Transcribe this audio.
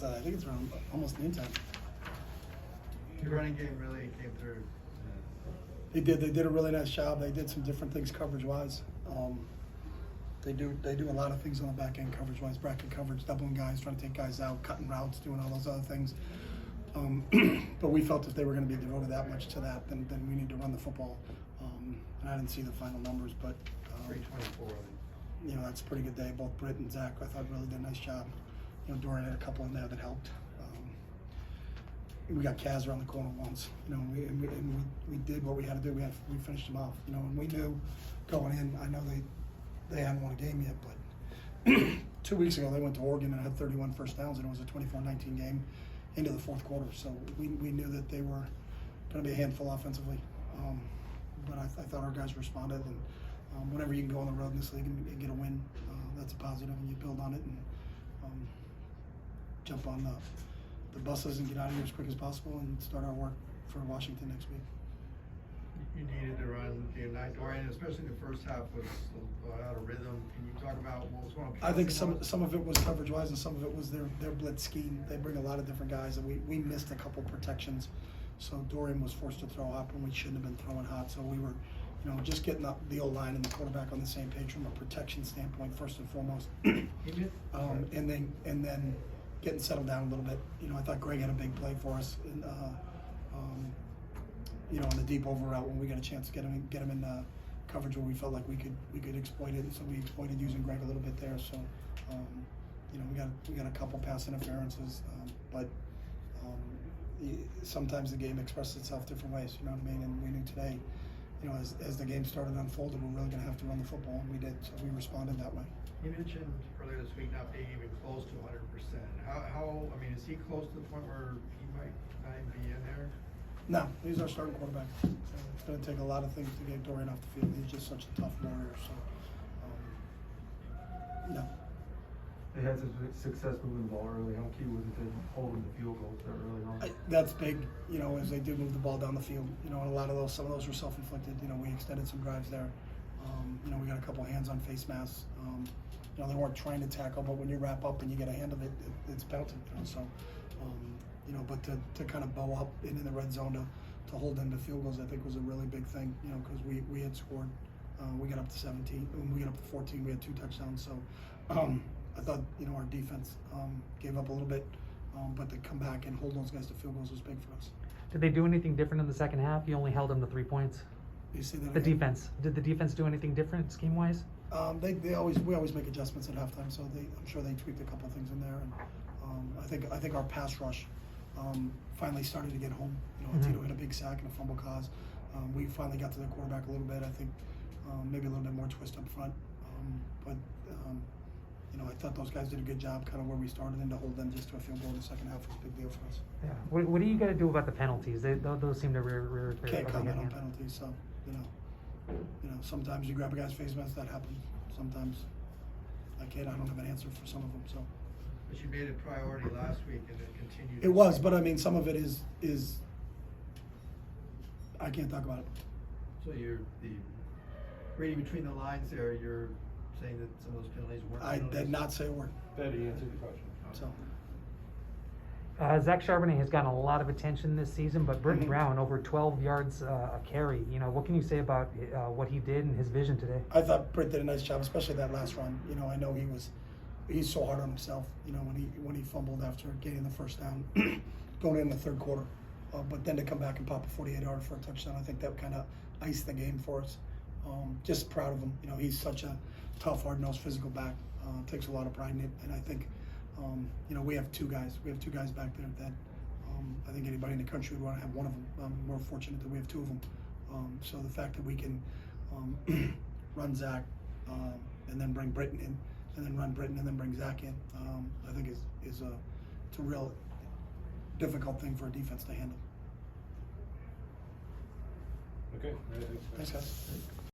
I think it's around almost noontime. Your running game really came through. They did a really nice job. They did some different things coverage-wise. They do a lot of things on the back end coverage-wise, bracket coverage, doubling guys, trying to take guys out, cutting routes, doing all those other things. But we felt if they were going to be devoted that much to that, then we need to run the football. And I didn't see the final numbers, but 324. you know, that's a pretty good day. Both Britt and Zach, I thought, really did a nice job. You know, Dorian had a couple in there that helped. We got Kaz around the corner once, you know, and we did what we had to do. We finished them off, you know, and we knew going in. I know they hadn't won a game yet, but 2 weeks ago they went to Oregon and had 31 first downs, and it was a 24-19 game into the fourth quarter. So we knew that they were going to be a handful offensively, but I thought our guys responded. And whenever you can go on the road in this league and get a win, that's a positive, and you build on it and jump on the buses and get out of here as quick as possible and start our work for Washington next week. You needed to run game night, Dorian, especially the first half was out of rhythm. Can you talk about what was going on? I think some of it was coverage wise, and some of it was their blitz scheme. They bring a lot of different guys, and we missed a couple protections. So Dorian was forced to throw hot when we shouldn't have been throwing hot. So we were, you know, just getting up the O-line and the quarterback on the same page from a protection standpoint first and foremost. And then getting settled down a little bit. You know, I thought Greg had a big play for us in, you know, on the deep over route when we got a chance to get him in coverage where we felt like we could exploit it. And so we exploited using Greg a little bit there. So, you know, we got a couple pass interferences, but sometimes the game expresses itself different ways. You know what I mean? And we knew today, you know, as the game started unfolding, we're really going to have to run the football, and we did. So we responded that way. You mentioned earlier this week not being even close to 100%. How? I mean, is he close to the point where he might not even be in there? No, he's our starting quarterback. It's going to take a lot of things to get Dorian off the field. He's just such a tough warrior. So, no. They had such success moving the ball early. How key was it to holding the field goals there early on? That's big, you know, as they do move the ball down the field. You know, and some of those were self-inflicted. You know, we extended some drives there. You know, we got a couple of hands on face masks. You know, they weren't trying to tackle, but when you wrap up and you get a hand of it, it's penalty. You know, so, you know, but to kind of bow up in the red zone to hold them to field goals, I think was a really big thing. You know, because we had scored, we got up to 17, when we got up to 14, we had 2 touchdowns. So, I thought, you know, our defense gave up a little bit, but to come back and hold those guys to field goals was big for us. Did they do anything different in the second half? You only held them to 3 points. You see that The again? defense. Did the defense do anything different scheme wise? We always make adjustments at halftime, so I'm sure they tweaked a couple things in there, and I think our pass rush finally started to get home. You know, Tito hit a big sack and a fumble cause. We finally got to the quarterback a little bit. I think maybe a little bit more twist up front, but you know, I thought those guys did a good job, kind of where we started, and to hold them just to a field goal in the second half was a big deal for us. Yeah. What do you got to do about the penalties? Those seem to rear Can't comment on penalties, so you know, sometimes you grab a guy's face mask, that happens. Sometimes I don't have an answer for some of them. So, But you made it priority last week, and it continued. it was, but I mean, some of it is I can't talk about it. So you're the reading between the lines there. You're saying that some of those penalties weren't. I penalties? did not say a word. That he answered the question. So Zach Charbonnet has gotten a lot of attention this season, but Britton Brown over 12 yards a carry. You know, what can you say about what he did and his vision today? I thought Britt did a nice job, especially that last run. You know, I know he's so hard on himself. You know, when he fumbled after getting the first down, going in the third quarter, but then to come back and pop a 48-yarder for a touchdown, I think that kind of iced the game for us. Just proud of him. You know, he's such a tough, hard-nosed, physical back. Takes a lot of pride in it, and I think. You know, we have 2 guys. We have 2 guys back there that I think anybody in the country would want to have one of them. We're fortunate that we have 2 of them. So the fact that we can run Zach and then bring Britton in, and then run Britton and then bring Zach in, I think it's a real difficult thing for a defense to handle. Okay. Thanks, guys.